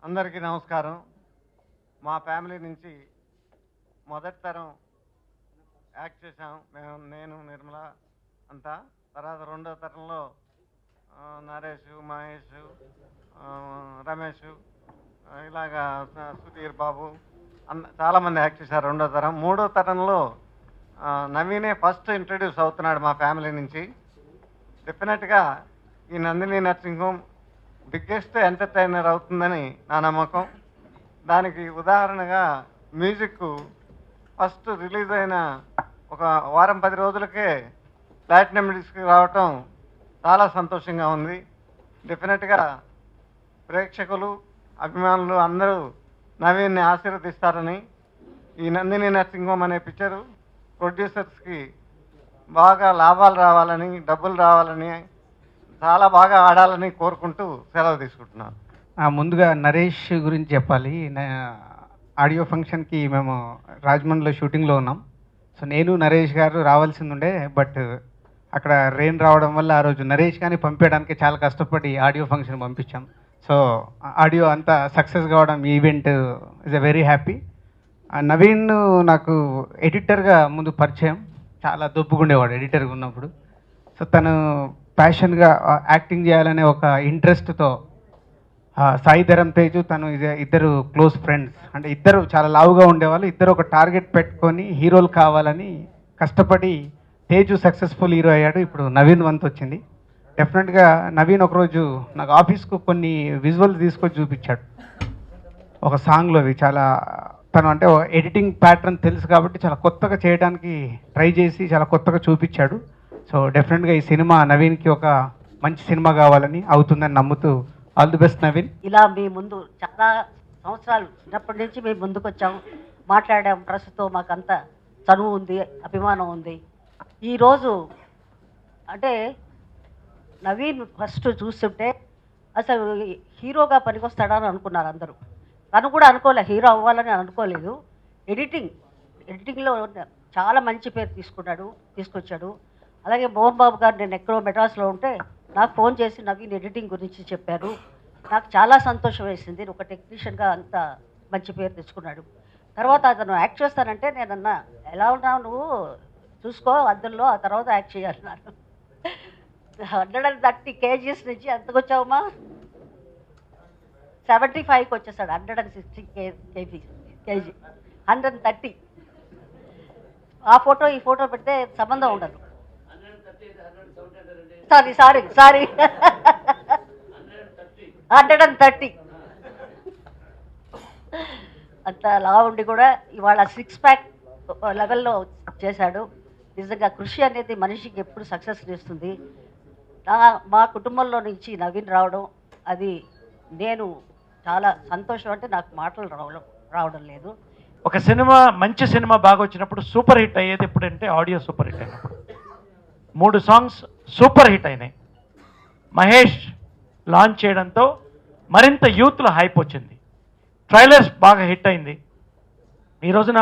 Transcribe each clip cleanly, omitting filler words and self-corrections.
అందరికీ నమస్కారం. మా ఫ్యామిలీ నుంచి మొదటి తరం యాక్ట్ చేశాం నేను నిర్మల అంతా. తర్వాత రెండో తరంలో నరేష్, మహేష్, రమేష్, ఇలాగా సుధీర్ బాబు చాలామంది యాక్ట్ చేశారు రెండో తరం. మూడో తరంలో నవీనే ఫస్ట్ ఇంట్రడ్యూస్ అవుతున్నాడు మా ఫ్యామిలీ నుంచి. డెఫినెట్గా ఈ Nandini nursing home biggest entertainer అవుతుందని నా నమ్మకం. దానికి ఉదాహరణగా మ్యూజిక్ ఫస్ట్ రిలీజ్ అయిన ఒక వారం 10 రోజులకే ప్లాటినం డిస్క్ రావటం చాలా సంతోషంగా ఉంది. డెఫినెట్గా ప్రేక్షకులు, అభిమానులు అందరూ నవీన్ని ఆశీర్వదిస్తారని, ఈ నందిని నర్సింగ్ హోమ్ అనే పిక్చరు ప్రొడ్యూసర్స్కి బాగా లాభాలు రావాలని, డబ్బులు రావాలని, చాలా బాగా ఆడాలని కోరుకుంటూ సెలవు తీసుకుంటున్నాను. ముందుగా నరేష్ గురించి చెప్పాలి. ఆడియో ఫంక్షన్కి మేము రాజమండ్రిలో షూటింగ్లో ఉన్నాం. సో నేను నరేష్ గారు రావాల్సింది ఉండే, బట్ అక్కడ రెయిన్ రావడం వల్ల ఆ రోజు నరేష్ గారిని పంపించడానికి చాలా కష్టపడి ఆడియో ఫంక్షన్ పంపించాం. సో ఆడియో అంతా సక్సెస్ కావడం event is a very happy. Naveen నాకు ఎడిటర్గా ముందు పరిచయం, చాలా దొబ్బుకుండేవాడు ఎడిటర్గా ఉన్నప్పుడు. సో తను ప్యాషన్గా యాక్టింగ్ చేయాలనే ఒక ఇంట్రెస్ట్తో సాయి ధరమ్ తేజు తను ఇద్దరు క్లోజ్ ఫ్రెండ్స్, అంటే ఇద్దరు చాలా లావుగా ఉండేవాళ్ళు. ఇద్దరు ఒక టార్గెట్ పెట్టుకొని హీరోలు కావాలని కష్టపడి తేజు సక్సెస్ఫుల్ హీరో అయ్యాడు. ఇప్పుడు నవీన్ వంతు వచ్చింది. డెఫినెట్గా నవీన్ ఒకరోజు నాకు ఆఫీస్కు కొన్ని విజువల్స్ తీసుకొచ్చి చూపించాడు ఒక సాంగ్లోవి. చాలా తను అంటే ఎడిటింగ్ ప్యాటర్న్ తెలుసు కాబట్టి చాలా కొత్తగా చేయడానికి ట్రై చేసి చాలా కొత్తగా చూపించాడు. సో డెఫినెట్గా ఈ సినిమా నవీన్కి ఒక మంచి సినిమా కావాలని అవుతుందని నమ్ముతూ ఆల్ ది బెస్ట్ నవీన్. ఇలా మీ ముందు చాలా సంవత్సరాలు చిన్నప్పటి నుంచి మేము ముందుకు వచ్చాము, మాట్లాడాము. ప్రస్తుతం మాకంత చనువు ఉంది, అభిమానం ఉంది. ఈరోజు అంటే నవీన్ ఫస్ట్ చూస్తుంటే అసలు హీరోగా పనికొస్తాడని అనుకున్నారు అందరూ. తను కూడా అనుకోలే, హీరో అవ్వాలని అనుకోలేదు. ఎడిటింగ్లో చాలా మంచి పేరు తీసుకొచ్చాడు. అలాగే మోహన్ బాబు గారు నేను ఎక్కడో మెడ్రాస్లో ఉంటే నాకు ఫోన్ చేసి నవీన్ ఎడిటింగ్ గురించి చెప్పారు. నాకు చాలా సంతోషం వేసింది. ఒక టెక్నీషియన్గా అంత మంచి పేరు తెచ్చుకున్నాడు. తర్వాత అతను యాక్ట్ చేస్తానంటే నేనన్నా, ఎలా ఉన్నావు నువ్వు చూసుకో అద్దంలో, ఆ తర్వాత యాక్ట్ చేయాలన్నాను. 130 kgs నుంచి ఎంతకు వచ్చావమ్మా? 75కి వచ్చేసాడు. 160 kg 130. ఆ ఫోటో ఈ ఫోటో పెడితే సంబంధం ఉండదు. సారీ 130. అంత లా ఉండి కూడా ఇవాళ 6 ప్యాక్ లెవెల్లో చేశాడు. నిజంగా కృషి అనేది మనిషికి ఎప్పుడు సక్సెస్ చేస్తుంది. మా కుటుంబంలో నుంచి నవీన్ రావడం అది నేను చాలా సంతోషం. అంటే నాకు మాటలు రావడం లేదు. ఒక సినిమా మంచి సినిమా బాగా వచ్చినప్పుడు సూపర్ హిట్ అయ్యేది ఎప్పుడంటే ఆడియో సూపర్ హిట్ అయినప్పుడు. 3 సాంగ్స్ సూపర్ హిట్ అయినాయి. మహేష్ లాంచ్ చేయడంతో మరింత యూత్లో హైప్ వచ్చింది. ట్రైలర్స్ బాగా హిట్ అయింది. ఈ రోజున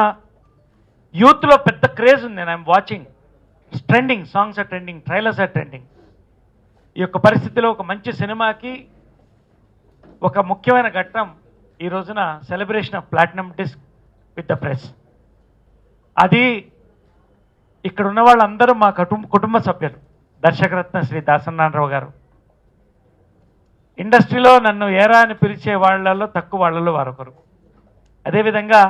యూత్లో పెద్ద క్రేజ్ ఉంది. I'm watching trending songs are trending, trailers are trending. ఈ యొక్క పరిస్థితిలో ఒక మంచి సినిమాకి ఒక ముఖ్యమైన ఘట్టం ఈ రోజున celebration of platinum disc with the press. అది ఇక్కడ ఉన్న వాళ్ళందరూ మా కుటుంబ సభ్యులు. దర్శకరత్న శ్రీ దాసనారాయణరావు గారు, ఇండస్ట్రీలో నన్ను ఏరా అని పిలిచే వాళ్ళలో తక్కువ వాళ్ళలో వారొకరు. అదేవిధంగా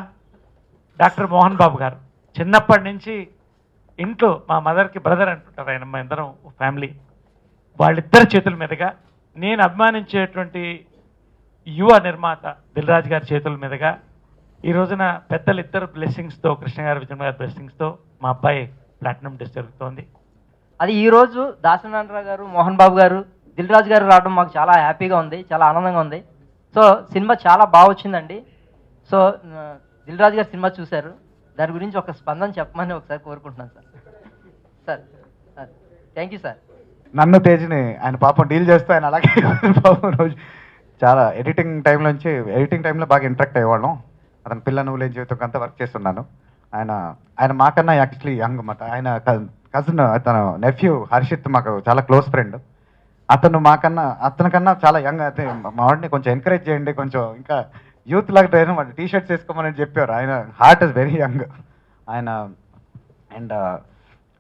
డాక్టర్ మోహన్ బాబు గారు, చిన్నప్పటి నుంచి ఇంట్లో మా మదర్కి బ్రదర్ అంటుంటారు ఆయన, మా ఇద్దరం ఫ్యామిలీ. వాళ్ళిద్దరి చేతుల మీదుగా నేను అభిమానించేటువంటి యువ నిర్మాత దిల్ రాజు గారి చేతుల మీదుగా ఈ రోజున పెద్దలు ఇద్దరు బ్లెస్సింగ్స్తో, కృష్ణ గారి, విజయ్ గారి బ్లెస్సింగ్స్తో మా అబ్బాయి ప్లాటినం డిస్క్ జరుగుతోంది. అది ఈరోజు దాసనారాయణరావు గారు, మోహన్ బాబు గారు, దిల్ రాజు గారు రావడం మాకు చాలా హ్యాపీగా ఉంది, చాలా ఆనందంగా ఉంది. సో సినిమా చాలా బాగా వచ్చిందండి. సో దిల్ రాజు గారు సినిమా చూశారు, దాని గురించి ఒక స్పందన చెప్పమని ఒకసారి కోరుకుంటున్నాను సార్. Thank you sir. నన్ను తేజ్ని ఆయన పాపం డీల్ చేస్తూ ఆయన అలాగే పాపం రోజు చాలా ఎడిటింగ్ టైంలో బాగా ఇంటరాక్ట్ అయ్యేవాళ్ళం. అతను పిల్ల నువ్వు లేని జీవితం అంతా వర్క్ చేస్తున్నాను. ఆయన మాకన్నా యాక్చువల్లీ యంగ్ అన్నమాట. ఆయన కజిన్, అతను నెఫ్యూ హర్షిత్ మాకు చాలా క్లోజ్ ఫ్రెండ్. అతనికన్నా చాలా యంగ్. అయితే మా వాడిని కొంచెం ఎంకరేజ్ చేయండి, కొంచెం ఇంకా యూత్ లాగా ట్రైన్ వాడు టీ షర్ట్స్ వేసుకోమని చెప్పారు. ఆయన హార్ట్ ఇస్ వెరీ యంగ్. ఆయన అండ్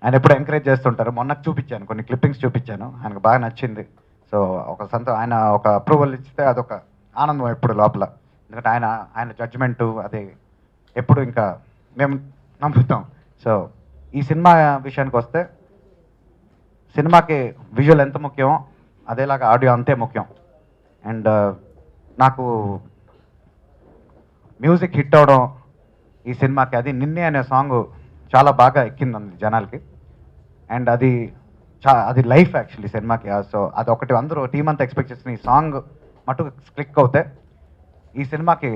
ఆయన ఎప్పుడు ఎంకరేజ్ చేస్తుంటారు. మొన్న చూపించాను, కొన్ని క్లిప్పింగ్స్ చూపించాను, ఆయనకు బాగా నచ్చింది. సో ఆయన ఒక అప్రూవల్ ఇస్తే అదొక ఆనందం ఎప్పుడు లోపల. ఎందుకంటే ఆయన జడ్జిమెంటు అది ఎప్పుడు ఇంకా మేము నమ్ముతాం. సో ఈ సినిమా విషయానికి వస్తే, సినిమాకి విజువల్ ఎంత ముఖ్యమో అదేలాగా ఆడియో అంతే ముఖ్యం. అండ్ నాకు మ్యూజిక్ హిట్ అవడం ఈ సినిమాకి, అది నిన్నే అనే సాంగ్ చాలా బాగా ఎక్కింది జనాలకి. అండ్ అది లైఫ్ యాక్చువల్లీ సినిమాకి. సో అది ఒకటి అందరూ టీం అంతా ఎక్స్పెక్ట్ చేసిన ఈ సాంగ్ మటుకు క్లిక్ అవుతే ఈ సినిమాకి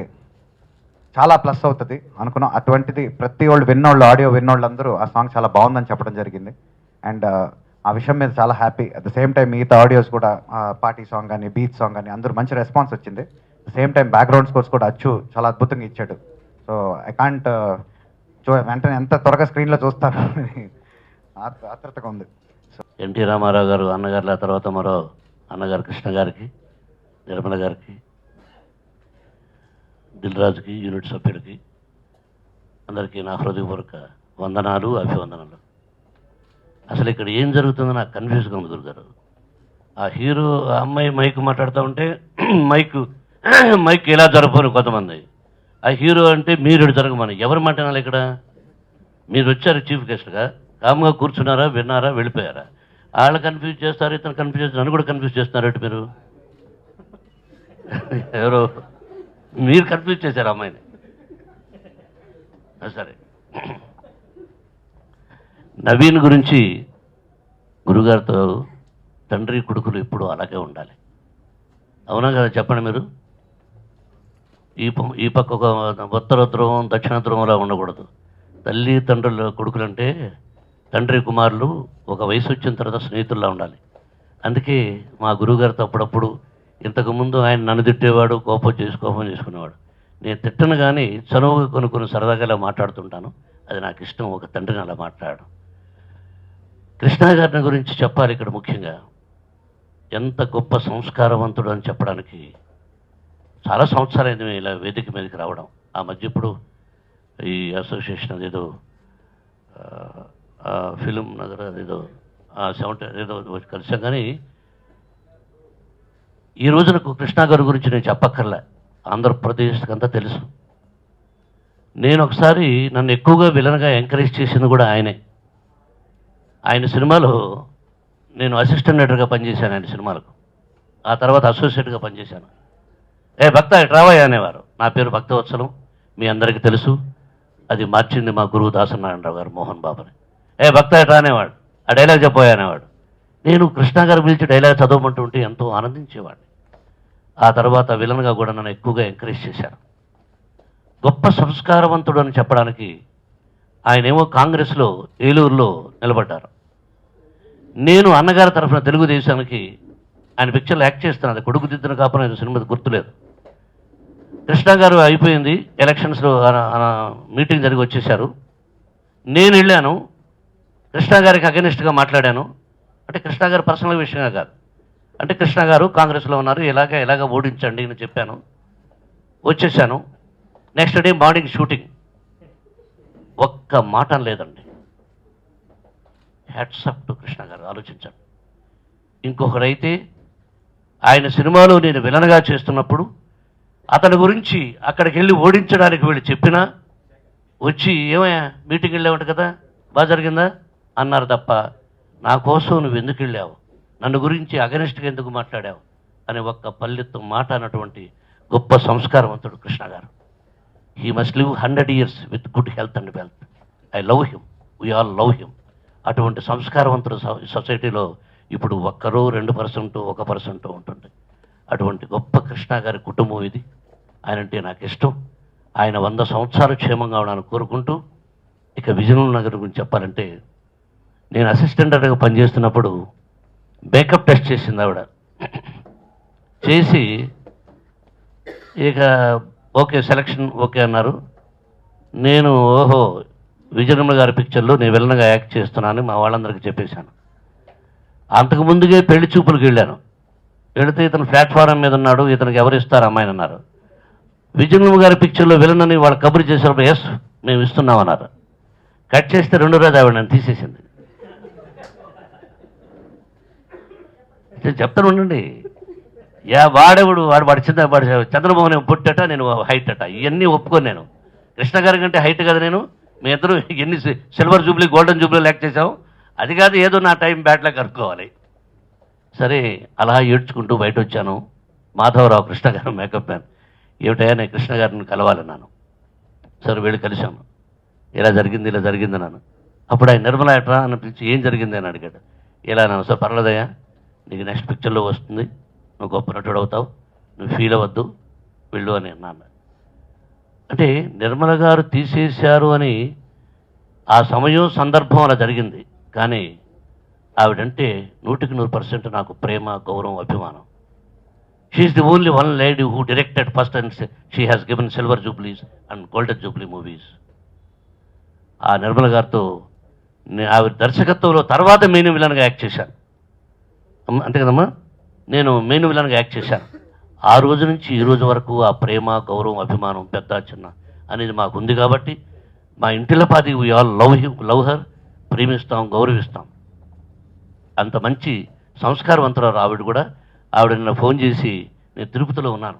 చాలా ప్లస్ అవుతుంది అనుకున్నాం. అటువంటిది ప్రతి వాళ్ళు విన్నోళ్ళు, ఆడియో విన్నోళ్ళు అందరూ ఆ సాంగ్ చాలా బాగుందని చెప్పడం జరిగింది. అండ్ ఆ విషయం మీద చాలా happy. At the same time మిగతా ఆడియోస్ కూడా, పార్టీ సాంగ్ కానీ బీచ్ సాంగ్ కానీ అందరూ మంచి రెస్పాన్స్ వచ్చింది. At the same time background scores కూడా అచ్చు చాలా అద్భుతంగా ఇచ్చాడు. సో ఐ కాంట్ వెంటనే ఎంత త్వరగా స్క్రీన్లో చూస్తాను ఆత్రతగా ఉంది. ఎన్టీ రామారావు గారు అన్నగారుల తర్వాత మరో అన్నగారు కృష్ణ గారికి, నిర్మల గారికి, దిల్ రాజుకి, యూనిట్ సభ్యులకి అందరికీ నా హృదయపూర్వక వందనాలు, అభివందనాలు. అసలు ఇక్కడ ఏం జరుగుతుందో నాకు కన్ఫ్యూజ్గా ఉంది గురుగారు. ఆ హీరో ఆ అమ్మాయి మైక్ మాట్లాడుతూ ఉంటే మైక్ ఎలా జరపరు కొంతమంది. ఆ హీరో అంటే మీరు జరగమని ఎవరు మాట్లాడాలి ఇక్కడ? మీరు వచ్చారు చీఫ్ గెస్ట్గా, కామ్గా కూర్చున్నారా, విన్నారా, వెళ్ళిపోయారా? వాళ్ళు కన్ఫ్యూజ్ చేస్తారు, ఇతను కన్ఫ్యూజ్ చేస్తారు, నన్ను కూడా కన్ఫ్యూజ్ చేస్తున్నారట మీరు. ఎవరో మీరు కన్ఫ్యూజ్ చేశారు అమ్మాయిని. సరే, నవీన్ గురించి గురుగారితో తండ్రి కొడుకులు ఎప్పుడూ అలాగే ఉండాలి. అవునా కదా చెప్పండి మీరు? ఈ పక్క ఒక ఉత్తర ధ్రువం దక్షిణ ధ్రువంలా ఉండకూడదు. తల్లి తండ్రుల కొడుకులంటే తండ్రి కుమారులు ఒక వయసు వచ్చిన తర్వాత స్నేహితుల్లా ఉండాలి. అందుకే మా గురువుగారితో అప్పుడప్పుడు, ఇంతకుముందు ఆయన నన్ను తిట్టేవాడు, కోపం చేసుకునేవాడు. నేను తిట్టను కానీ చనువుగా కొన్ని సరదాగా ఇలా మాట్లాడుతుంటాను. అది నాకు ఇష్టం, ఒక తండ్రిని అలా మాట్లాడడం. కృష్ణ గారిని గురించి చెప్పాలి ఇక్కడ ముఖ్యంగా. ఎంత గొప్ప సంస్కారవంతుడు అని చెప్పడానికి చాలా సంవత్సరాలైంది మేము ఇలా వేదిక మీదకి రావడం. ఆ మధ్య ఇప్పుడు ఈ అసోసియేషన్ అదేదో ఫిలిం నగర్ అదేదో 70 అదేదో కలిసాం. కానీ ఈ రోజున కృష్ణ గారి గురించి నేను చెప్పక్కర్లే, ఆంధ్రప్రదేశ్కి అంతా తెలుసు. నేను ఒకసారి నన్ను ఎక్కువగా విలన్గా ఎంకరేజ్ చేసింది కూడా ఆయనే. ఆయన సినిమాలో నేను అసిస్టెంట్ డైరెక్టర్గా పనిచేశాను ఆయన సినిమాలకు. ఆ తర్వాత అసోసియేట్గా పనిచేశాను. భక్త ట్రావయ్య అనేవారు. నా పేరు భక్తవత్సలం, మీ అందరికీ తెలుసు. అది మార్చింది మా గురువు దాసనారాయణరావు గారు, మోహన్ బాబుని. భక్త ఎట్రా అనేవాడు, ఆ డైలాగ్ చెప్పబోయే అనేవాడు. నేను కృష్ణ గారు పిలిచి డైలాగ్ చదవమంటూ ఉంటే ఎంతో ఆనందించేవాడిని. ఆ తర్వాత విలన్గా కూడా నన్ను ఎక్కువగా ఎంకరేజ్ చేశారు. గొప్ప సంస్కారవంతుడు అని చెప్పడానికి ఆయనేమో కాంగ్రెస్లో ఏలూరులో నిలబడ్డారు. నేను అన్నగారి తరఫున తెలుగుదేశానికి ఆయన పిక్చర్లు యాక్ట్ చేస్తున్నాను. అది కొడుకు దిద్దున కాపురం సినిమా గుర్తులేదు. కృష్ణ గారు అయిపోయింది, ఎలక్షన్స్లో మీటింగ్ జరిగి వచ్చేసారు. నేను వెళ్ళాను, కృష్ణ గారికి అగెనిస్ట్గా మాట్లాడాను. అంటే కృష్ణ గారు పర్సనల్ విషయంగా కాదు, అంటే కృష్ణ గారు కాంగ్రెస్లో ఉన్నారు, ఎలాగ ఓడించండి అని చెప్పాను. వచ్చేసాను. Next day morning shooting. ఒక్క మాట లేదండి. హ్యాట్సప్ టు కృష్ణ గారు, ఆలోచించండి. ఇంకొకరైతే ఆయన సినిమాలో నేను విలన్గా చేస్తున్నప్పుడు అతని గురించి అక్కడికి వెళ్ళి ఓడించడానికి వీళ్ళు చెప్పినా వచ్చి ఏమయ్యా మీటింగ్ వెళ్ళావంట కదా, బాగా జరిగిందా అన్నారు తప్ప నా కోసం నువ్వు ఎందుకు వెళ్ళావు, నన్ను గురించి అగనిస్ట్గా ఎందుకు మాట్లాడావు అని ఒక్క పల్లెత్తు మాట అన్నటువంటి గొప్ప సంస్కారవంతుడు కృష్ణ గారు. He must live 100 years with good health and wealth. I love him, we all love him. అటువంటి సంస్కారవంతుడు సొసైటీలో ఇప్పుడు 1-2%, 1% ఉంటుంది. అటువంటి గొప్ప కృష్ణ గారి కుటుంబం ఇది. ఆయనంటే నాకు ఇష్టం. ఆయన 100 సంవత్సరాలు క్షేమంగా ఉండాలని కోరుకుంటూ, ఇక విజయనగరం నగర్ గురించి చెప్పాలంటే, నేను అసిస్టెంట్గా పనిచేస్తున్నప్పుడు మేకప్ టెస్ట్ చేసింది ఆవిడ. చేసి ఇక ఓకే సెలక్షన్ ఓకే అన్నారు. నేను ఓహో విజయనగరం గారి పిక్చర్లో నేను విలన్గా యాక్ట్ చేస్తున్నానని మా వాళ్ళందరికీ చెప్పేశాను. అంతకు ముందుగే పెళ్లి చూపులకు వెళ్ళాను. వెళితే ఇతను ప్లాట్ఫారం మీద ఉన్నాడు, ఇతనికి ఎవరు ఇస్తారు అమ్మాయిని అన్నారు. విజయమ్మ గారి పిక్చర్లో విలన్ అని వాళ్ళు కబురు చేసినప్పుడు ఎస్ మేము ఇస్తున్నామన్నారు. కట్ చేస్తే 2 రోజు ఆవిడ నన్ను తీసేసింది. చెప్తాను ఉండండి. వాడు చంద్రమోహన్ పుట్టట, నేను హైట్ అట, ఇవన్నీ ఒప్పుకొని నేను కృష్ణ గారి కంటే హైట్ కదా నేను. మీ ఇద్దరు ఎన్ని సిల్వర్ జూబ్లీ గోల్డెన్ జూబ్లీ లెక్క చేసాము. అది కాదు ఏదో నా టైం బ్యాట్లా కనుక్కోవాలి. సరే అలా ఏడ్చుకుంటూ బయట వచ్చాను. మాధవరావు కృష్ణ గారు మేకప్ మ్యాన్, ఏమిటయ్యా నేను కృష్ణ గారిని కలవాలన్నాను. సరే వెళ్ళి కలిశాను. ఇలా జరిగింది అన్నాను. అప్పుడు ఆయన నిర్మల ఎట్రా అని పిలిచి ఏం జరిగింది అని అడిగాడు. ఇలా అన్నాను, సార్ పర్లేదయ్యా, నీకు నెక్స్ట్ పిక్చర్లో వస్తుంది, నువ్వు గొప్ప నటుడు అవుతావు, నువ్వు ఫీల్ అవ్వద్దు, వెళ్ళు అని అన్నాను. అంటే నిర్మల గారు తీసేశారు అని ఆ సమయం సందర్భం అలా జరిగింది. కానీ ఆవిడంటే 100% నాకు ప్రేమ, గౌరవం, అభిమానం. She's the only one lady who directed first and she has given silver jubilees and golden jubilee movies. ఆ నిర్మల గారితో ఆవిడ దర్శకత్వంలో తర్వాత మెయిన్ విలన్గా యాక్ట్ చేశాను. అంతే కదమ్మా, నేను మెయిన్ విలన్గా యాక్ట్ చేశాను. ఆ రోజు నుంచి ఈ రోజు వరకు ఆ ప్రేమ, గౌరవం, అభిమానం, పెద్ద చిన్న అనేది మాకు ఉంది. కాబట్టి మా ఇంటిల్లపాది వీ ఆల్ లవ్ హర్, ప్రేమిస్తాం, గౌరవిస్తాం. అంత మంచి సంస్కారవంతురాలు ఆవిడ కూడా. ఆవిడ నిన్న ఫోన్ చేసి నేను తిరుపతిలో ఉన్నాను,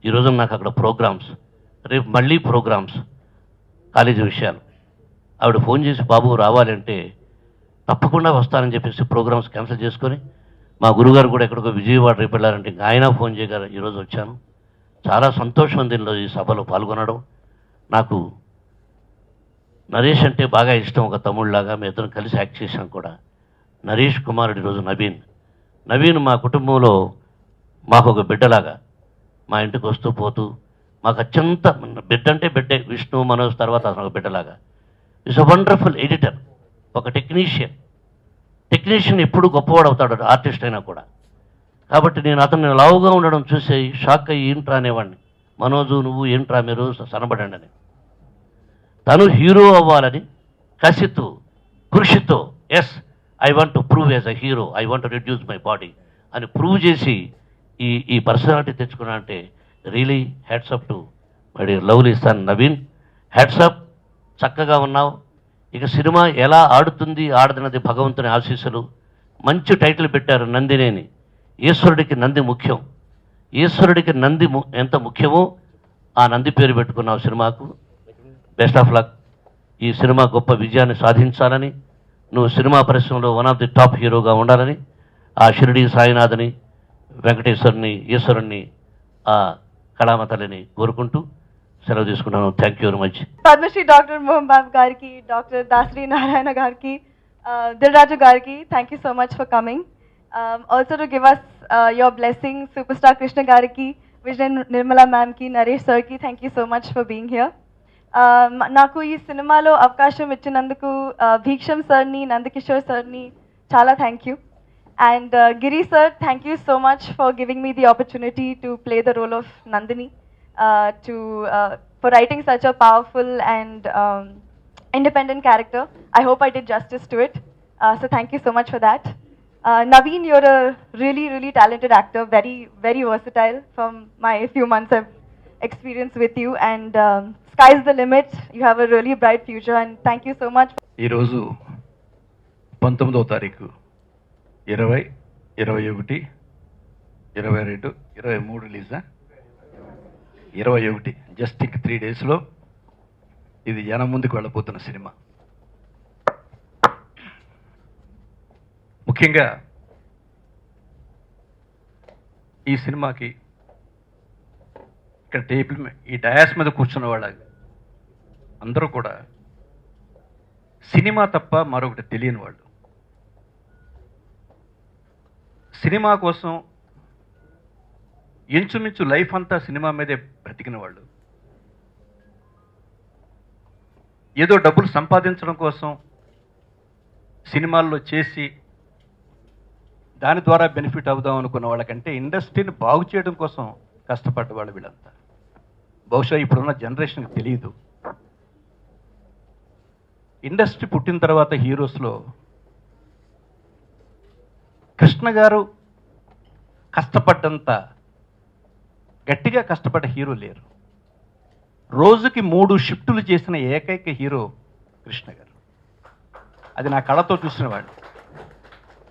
ఈరోజు నాకు అక్కడ ప్రోగ్రామ్స్, రేపు మళ్ళీ ప్రోగ్రామ్స్, కాలేజీ విషయాలు. ఆవిడ ఫోన్ చేసి బాబు రావాలంటే తప్పకుండా వస్తానని చెప్పేసి ప్రోగ్రామ్స్ క్యాన్సిల్ చేసుకొని, మా గురుగారు కూడా ఎక్కడికో విజయవాడ రేపు వెళ్ళారంటే ఇంకా ఆయన ఫోన్ చేయగారు ఈరోజు వచ్చాను. చాలా సంతోషం దీనిలో ఈ సభలో పాల్గొనడం. నాకు నరేష్ అంటే బాగా ఇష్టం, ఒక తమ్ముళ్ళలాగా. మీ ఇద్దరం కలిసి యాక్ట్ చేశాం కూడా. నరేష్ కుమారుడు ఈరోజు నవీన్ మా కుటుంబంలో మాకు ఒక బిడ్డలాగా, మా ఇంటికి వస్తూ పోతూ మాకు అత్యంత బిడ్డ అంటే బిడ్డే. విష్ణు, మనోజ్ తర్వాత అతను ఒక బిడ్డలాగా. ఈజ్ అ వండర్ఫుల్ ఎడిటర్, ఒక టెక్నీషియన్ ఎప్పుడు గొప్పవాడు అవుతాడు, ఆర్టిస్ట్ అయినా కూడా. కాబట్టి నేను అతన్ని లావుగా ఉండడం చూసి షాక్ అయ్యి ఏంట్రా అనేవాడిని. మనోజు నువ్వు ఏంట్రా మీరు సనబడండి అని. తను హీరో అవ్వాలని కసితో, కృషితో, yes I want to prove as a hero, I want to reduce my body అని ప్రూవ్ చేసి ఈ పర్సనాలిటీ తెచ్చుకున్నా అంటే really hats off to my dear lovely son Naveen. Hats off, చక్కగా ఉన్నావు. ఇక సినిమా ఎలా ఆడుతుంది ఆడదన్నది భగవంతుని ఆశీస్సులు. మంచి టైటిల్ పెట్టారు నందినేని. ఈశ్వరుడికి నంది ముఖ్యం. ఈశ్వరుడికి నంది ఎంత ముఖ్యమో ఆ నంది పేరు పెట్టుకున్నావు సినిమాకు. Best of luck. ఈ సినిమా గొప్ప విజయాన్ని సాధించాలని, నువ్వు సినిమా పరిశ్రమలో వన్ ఆఫ్ ది టాప్ హీరోగా ఉండాలని ఆ షిరిడి సాయినాథని, వెంకటేశ్వరుని, ఈశ్వరుణ్ణి, ఆ కళామతల్లిని కోరుకుంటూ సెలవు తీసుకున్నాను. Thank you very much. Padmashri doctor Mohan Babu గారికి, డాక్టర్ దాసరి నారాయణ గారికి, దిల్ రాజు గారికి, thank you so much for coming. Also to give us your blessing, super star Krishna గారికి, విజయ్ నిర్మలా మ్యామ్కి, నరేష్ సార్కి, thank you so much for being here. నాకు ఈ సినిమాలో అవకాశం ఇచ్చినందుకు భీక్షం సార్ని, నందకిషోర్ సార్ని చాలా thank you. And Giri sir, thank you so much for giving me the opportunity to play the role of Nandini, for writing such a powerful and independent character. I hope I did justice to it. So thank you so much for that. Naveen, you're a really, really talented actor, very, very versatile from my few months of experience with you. And sky's the limit. You have a really bright future, and thank you so much. ఈ రోజు 19వ తారీఖు 20, 21, 22, 23 రిలీజా? 21. Just ఇంక 3 డేస్లో ఇది జనం ముందుకు వెళ్ళబోతున్న cinema. ముఖ్యంగా ఈ సినిమాకి ఇక్కడ టేబుల్ ఈ డయాస్ మీద కూర్చున్న వాళ్ళ అందరూ కూడా సినిమా తప్ప మరొకటి తెలియని వాళ్ళు. సినిమా కోసం ఇంచుమించు లైఫ్ అంతా సినిమా మీదే బ్రతికిన వాళ్ళు. ఏదో డబ్బులు సంపాదించడం కోసం సినిమాల్లో చేసి దాని ద్వారా బెనిఫిట్ అవుదాం అనుకున్న వాళ్ళకంటే ఇండస్ట్రీని బాగు చేయడం కోసం కష్టపడ్డ వాళ్ళు వీళ్ళంతా. బహుశా ఇప్పుడున్న జనరేషన్కి తెలియదు. ఇండస్ట్రీ పుట్టిన తర్వాత హీరోస్లో కృష్ణ గారు కష్టపడ్డంత గట్టిగా కష్టపడ్డ హీరో లేరు. రోజుకి 3 షిఫ్టులు చేసిన ఏకైక హీరో కృష్ణ గారు. అది నా కళ్ళతో చూసిన వాడు.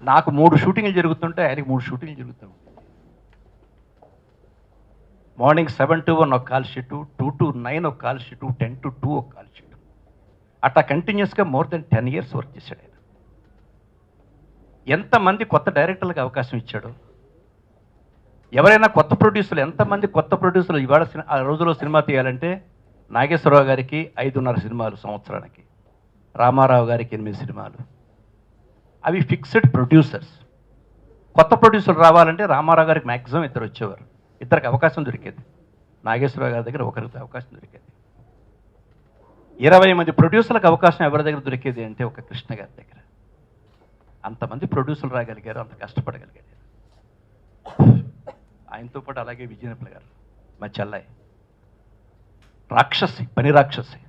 నాకు 3 షూటింగ్లు జరుగుతుంటే ఆయనకి 3 షూటింగ్లు జరుగుతాయి. మార్నింగ్ 7 to 1 ఒక కాల్ షీటు, 2 to 9 ఒక కాల్ షీటు, 10 to 2 ఒక కాల్ షీటు. అట్లా కంటిన్యూస్గా మోర్ దెన్ 10 years వర్క్ చేశాడు ఆయన. ఎంతమంది కొత్త డైరెక్టర్లకు అవకాశం ఇచ్చాడు. ఎవరైనా కొత్త ప్రొడ్యూసర్లు, ఎంతమంది కొత్త ప్రొడ్యూసర్లు ఇవాళ ఆ రోజులో సినిమా తీయాలంటే నాగేశ్వరరావు గారికి 5.5 సినిమాలు సంవత్సరానికి, రామారావు గారికి 8 సినిమాలు. అవి ఫిక్స్డ్ ప్రొడ్యూసర్స్. కొత్త ప్రొడ్యూసర్లు రావాలంటే రామారావు గారికి మ్యాక్సిమం 2 వచ్చేవారు. 2కి అవకాశం దొరికేది. నాగేశ్వరరావు గారి దగ్గర 1 అవకాశం దొరికేది. 20 మంది ప్రొడ్యూసర్లకు అవకాశం ఎవరి దగ్గర దొరికేది అంటే ఒక కృష్ణ గారి దగ్గర. అంతమంది ప్రొడ్యూసర్లు రాగలిగారు, అంత కష్టపడగలిగారు. ఆయనతో పాటు అలాగే విజయనపల్లి గారు, మా చెల్లాయి, రాక్షసి, పని రాక్షసి.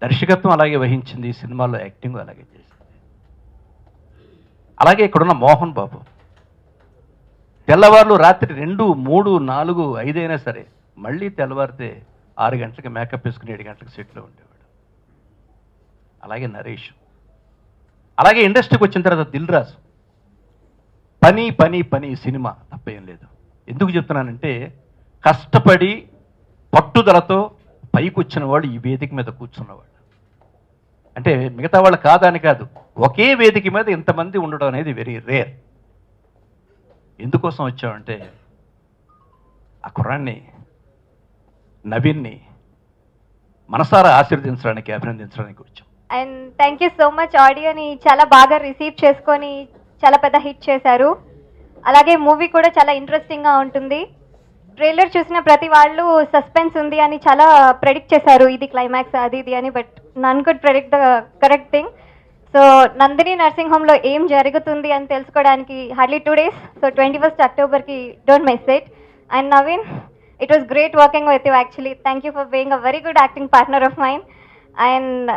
దర్శకత్వం అలాగే వహించింది, సినిమాలో యాక్టింగ్ అలాగే చేసింది. అలాగే ఇక్కడున్న మోహన్ బాబు తెల్లవారులు రాత్రి 2, 3, 4, 5 అయినా సరే మళ్ళీ తెల్లవారితే 6 గంటలకు మేకప్ వేసుకుని 7 గంటలకు సెట్లో ఉండేవాడు. అలాగే నరేష్. అలాగే ఇండస్ట్రీకి వచ్చిన తర్వాత దిల్ రాజు. పని పని పని సినిమా తప్పేం లేదు. ఎందుకు చెప్తున్నానంటే కష్టపడి పట్టుదలతో పైకి వచ్చిన వాడు ఈ వేదిక మీద కూర్చున్నవాడు. అంటే మిగతా వాళ్ళు కాదని కాదు, ఒకే వేదిక మీద ఇంతమంది ఉండడం అనేది వెరీ రేర్. ఎందుకోసం వచ్చామంటే ఆ కుర్రాన్ని, నవీన్ని మనసారా ఆశీర్వదించడానికి, అభినందించడానికి వచ్చాం. And thank you so much. ఆడియోని చాలా బాగా రిసీవ్ చేసుకొని చాలా పెద్ద హిట్ చేశారు. అలాగే మూవీ కూడా చాలా ఇంట్రెస్టింగ్గా ఉంటుంది. ట్రైలర్ చూసిన ప్రతి వాళ్ళు సస్పెన్స్ ఉంది అని చాలా ప్రెడిక్ట్ చేశారు, ఇది క్లైమాక్స్ అది ఇది అని. But none could predict the correct thing. So Nandini nursing హోమ్లో ఏం జరుగుతుంది అని తెలుసుకోవడానికి హార్డ్లీ 2 days. సో 21st Octoberకి don't miss it. And Naveen, it was great working with you actually. Thank you for being a very good acting partner of mine. And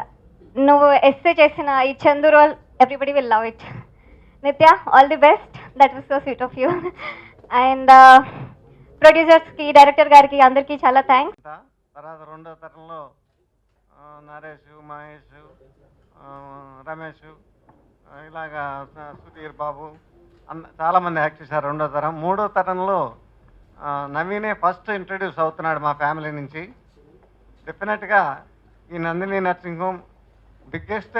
నువ్వు essay చేసిన ఈ Chandu role everybody will love it. Nitya, all the best. That was so sweet of you. And ప్రొడ్యూసర్స్కి, director గారికి అందరికీ చాలా thanks. తర్వాత 2వ తరంలో నరేష్, మహేష్, రమేష్, ఇలాగా సుధీర్ బాబు చాలామంది యాక్ట్ చేశారు 2వ తరం. 3వ తరంలో నవీనే ఫస్ట్ ఇంట్రడ్యూస్ అవుతున్నాడు మా ఫ్యామిలీ నుంచి. డెఫినెట్గా ఈ నందిని నర్సింగ్ హోమ్ బిగ్గెస్ట్